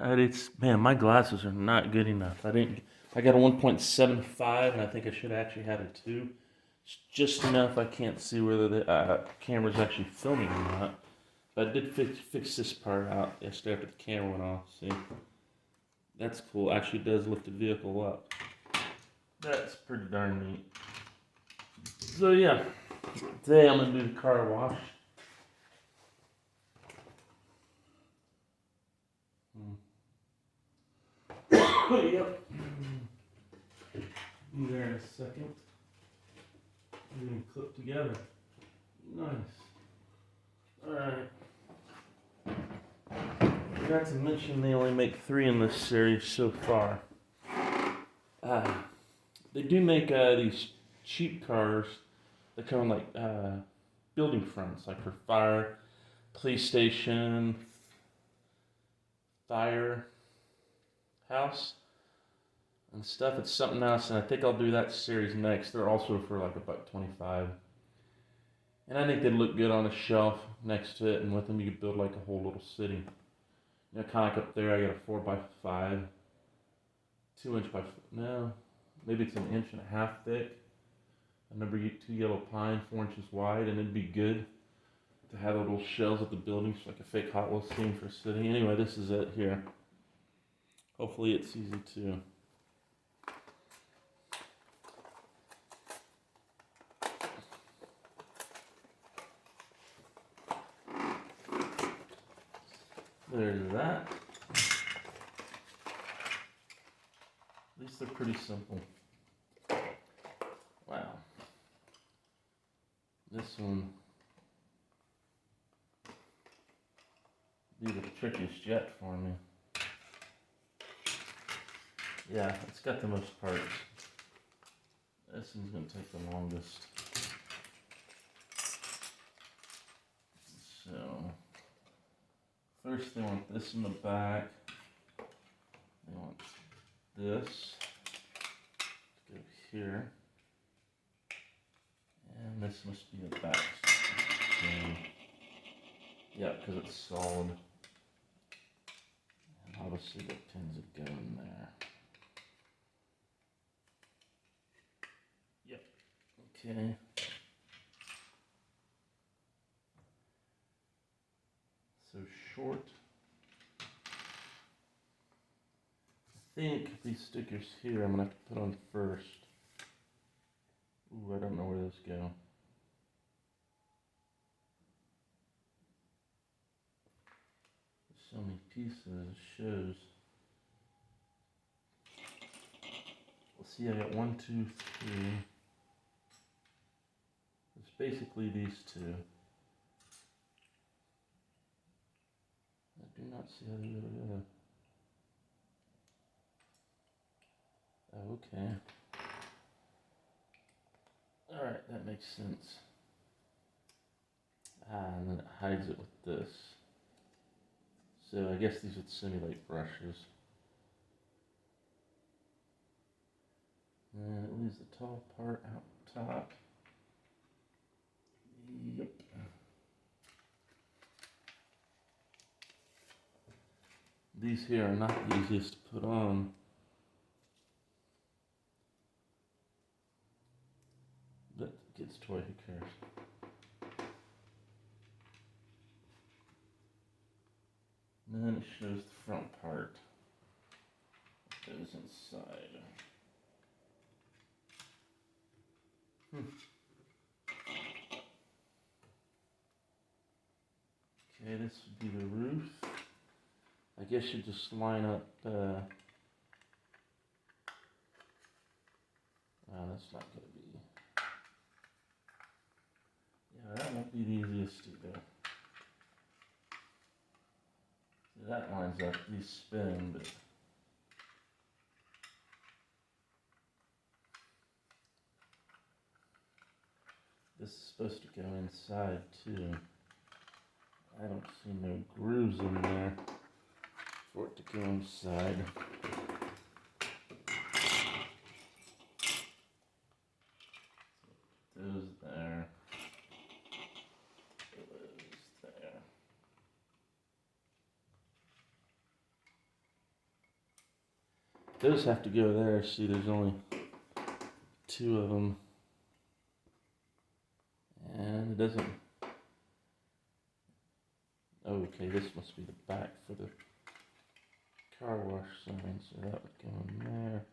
It's man, my glasses are not good enough. I got a 1.75, and I think I should actually have a 2. It's just enough. I can't see whether the camera's actually filming or not. But I did fix this part out yesterday after the camera went off. See, that's cool. Actually, does lift the vehicle up. That's pretty darn neat. So yeah, today I'm gonna do the car wash. Yep. Be there in a second. We're gonna clip together. Nice. Alright. Forgot to mention they only make 3 in this series so far. They do make these cheap cars that come in like building fronts, like for fire, police station, fire house, and stuff. It's something else, and I think I'll do that series next. They're also for like $1.25. And I think they'd look good on a shelf next to it, and with them you could build like a whole little city. You know, kind of like up there, I got a 4x5, 2 inch by, no, maybe it's an inch and a half thick. A number 2 yellow pine, 4 inches wide, and it'd be good to have the little shells at the buildings, like a fake Hot Wheels scene for a city. Anyway, this is it here. Hopefully it's easy too. There's that. At least they're pretty simple. Wow. This one be the trickiest yet for me. Yeah, it's got the most parts. This one's gonna take the longest. So, first they want this in the back. They want this to go here. And this must be the back. So, yeah, because it's solid. And obviously the pins would go in there. Yep. Okay. So short. I think these stickers here I'm gonna have to put on first. Ooh, I don't know where those go. There's so many pieces, it shows. Let's see, I got 1, 2, 3. It's basically these two. I do not see how they go together. Oh, okay. Alright, that makes sense. And then it hides it with this. So I guess these would simulate brushes. And it leaves the tall part out top. Yep. These here are not the easiest to put on. But kids' toy, who cares? And then it shows the front part. It goes inside. Okay, this would be the roof. I guess you just line up, that's not going to be, yeah, that won't be the easiest to do. See, that lines up, these spin, but this is supposed to go inside too. I don't see no grooves in there for it to go inside. Those there. Those there. Those have to go there. See, there's only 2 of them. And it doesn't. Okay, this must be the back for the car wash sign, so that would go in there.